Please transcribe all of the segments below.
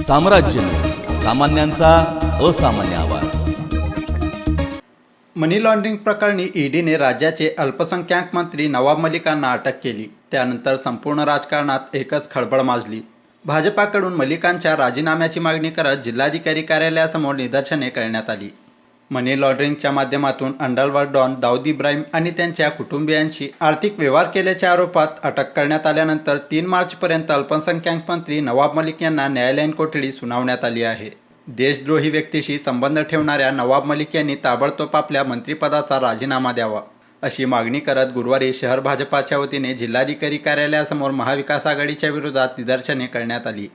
साम्राज्य न्यूज, सामान्यांचा असामान्य आवाज। मनी लॉन्ड्रिंग प्रकरणी ईडीने राज्याचे अल्पसंख्याक मंत्री नवाब मलिकांना अटक केली। त्यानंतर संपूर्ण राजकारणात एकच खळबळ माजली। भाजपाकडून मलिकांच्या राजीनाम्याची मागणी करत जिल्हाधिकारी कार्यालयासमोर निदर्शने करण्यात आली। मनी लॉन्ड्रिंगच्या माध्यमातून अंडरवर्ल्ड डॉन दाऊद इब्राहिम आणि त्यांच्या कुटुंबियांशी आर्थिक व्यवहार केल्याच्या आरोपात अटक करण्यात आल्यानंतर 3 मार्चपर्यंत अल्पसंख्याक मंत्री नवाब मलिक यांना न्यायालयीन कोठडी सुनावण्यात आली आहे। देशद्रोही व्यक्तीशी संबंध ठेवणाऱ्या नवाब मलिक यांनी ताबडतोब आपल्या मंत्रिपदाचा राजीनामा द्यावा, अशी मागणी करत गुरुवारी शहर भाजपाच्या वतीने जिल्हाधिकारी कार्यालयासमोर महाविकास आघाडीच्या विरोधात निदर्शने करण्यात आली।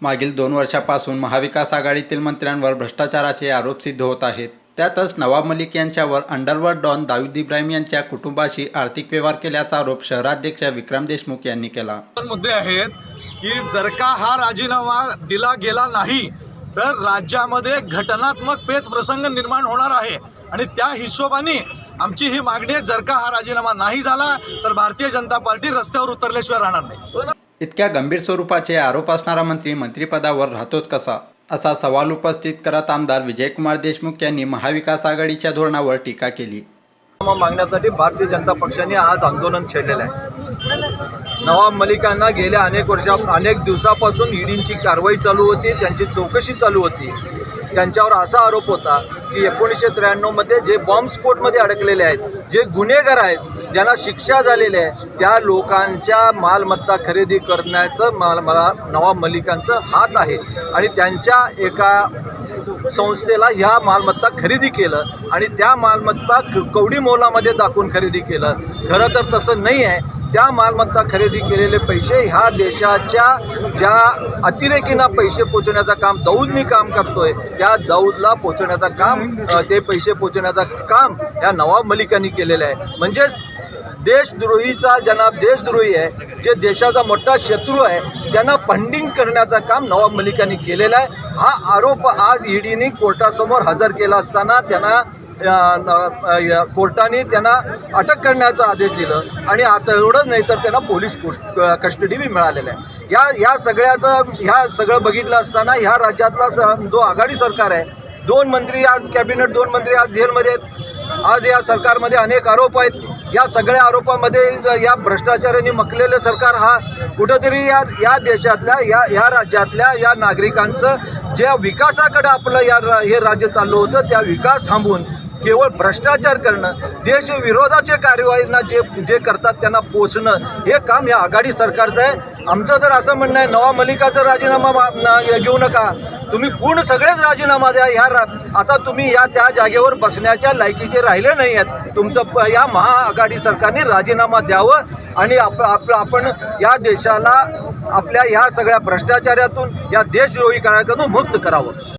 मागील 2 वर्षापासून महाविकास आघाडीतील मंत्र्यांवर भ्रष्टाचाराचे आरोप सिद्ध होत आहेत। त्यातच नवाब मलिक यांच्यावर अंडरवर्ल्ड डॉन दाऊद इब्राहिम यांच्या कुटुंबाशी आर्थिक व्यवहार केल्याचा आरोप शहराध्यक्ष विक्रम देशमुख यांनी केला। मुद्दे आहेत की जर का हा राजीनामा दिला गेला नाही तर राज्यामध्ये घटनात्मक पेच प्रसंग निर्माण होणार आहे आणि त्या हिशोबाने आमची ही मागणी आहे, जर का हा राजीनामा नाही झाला तर भारतीय जनता पार्टी रस्त्यावर उतरल्याशिवाय राहणार नाही। इतक्या गंभीर स्वरूपाचे आरोप असणारा मंत्री मंत्रिपदावर राहतोच कसा, असा सवाल उपस्थित करत आमदार विजयकुमार देशमुख यांनी महाविकास आघाडीच्या धोरणावर टीका केली। मागण्यासाठी भारतीय जनता पक्षाने आज आंदोलन छेडलेलं आहे। नवाब मलिकांना गेल्या अनेक दिवसापासून ईडीची कारवाई चालू होती, त्यांची चौकशी चालू होती। त्यांच्यावर असा आरोप होता की 1993 मध्ये जे बॉम्बस्फोटमध्ये अडकलेले आहेत, जे गुन्हेगार आहेत, ज्यांना शिक्षा झालेली आहे, त्या लोकांच्या मालमत्ता खरेदी करण्याचं मला नवाब मलिकांचं हात आहे आणि त्यांच्या एका संस्थेला ह्या मालमत्ता खरेदी केलं आणि त्या मालमत्ता कवडी मोलामध्ये दाखवून खरेदी केलं। खरं तर तसं नाही आहे। त्या मालमत्ता खरेदी केलेले पैसे ह्या देशाच्या ज्या अतिरेकींना पैसे पोचवण्याचं काम दाऊदनी काम करतोय, त्या दाऊदला पोचवण्याचं काम, ते पैसे पोचवण्याचं काम ह्या नवाब मलिकांनी केलेलं आहे। म्हणजेच देशद्रोहीचा जनाब देशद्रोही आहे, जे देशाचा मोठा शत्रू आहे, त्यांना फंडिंग करण्याचं काम नवाब मलिकांनी केलेलं आहे। हा आरोप आज ईडीने कोर्टासमोर हजर केला असताना त्यांना कोर्टाने त्यांना अटक करण्याचा आदेश दिला आणि आता एवढंच नाही तर त्यांना पोलीस कस्टडी बी मिळालेलं आहे। या सगळं बघितलं असताना ह्या राज्यातला जो आघाडी सरकार आहे, 2 मंत्री आज कॅबिनेट, 2 मंत्री आज जेलमध्ये आहेत। आज या सरकारमध्ये अनेक आरोप आहेत। या सगळ्या आरोपामध्ये या भ्रष्टाचाराने मकलेलं सरकार हा कुठंतरी या देशातल्या या राज्यातल्या या नागरिकांचं ज्या विकासाकडे आपलं हे राज्य चाललं होतं, त्या विकास थांबवून केवळ भ्रष्टाचार करणं, देशविरोधाचे कार्यवाहींना जे करतात त्यांना पोचणं, हे काम या आघाडी सरकारचं आहे। आमचं तर असं म्हणणं आहे, नवाब मलिकाचा राजीनामा घेऊ नका, तुम्ही पूर्ण सगळेच राजीनामा द्या। आता तुम्ही त्या जागेवर बसण्याच्या लायकीचे राहिले नाही आहेत। तुमचं या महाआघाडी सरकारने राजीनामा द्यावं आणि आपण या देशाला आपल्या ह्या सगळ्या भ्रष्टाचारातून, या देशद्रोही कार्यातून मुक्त करावं।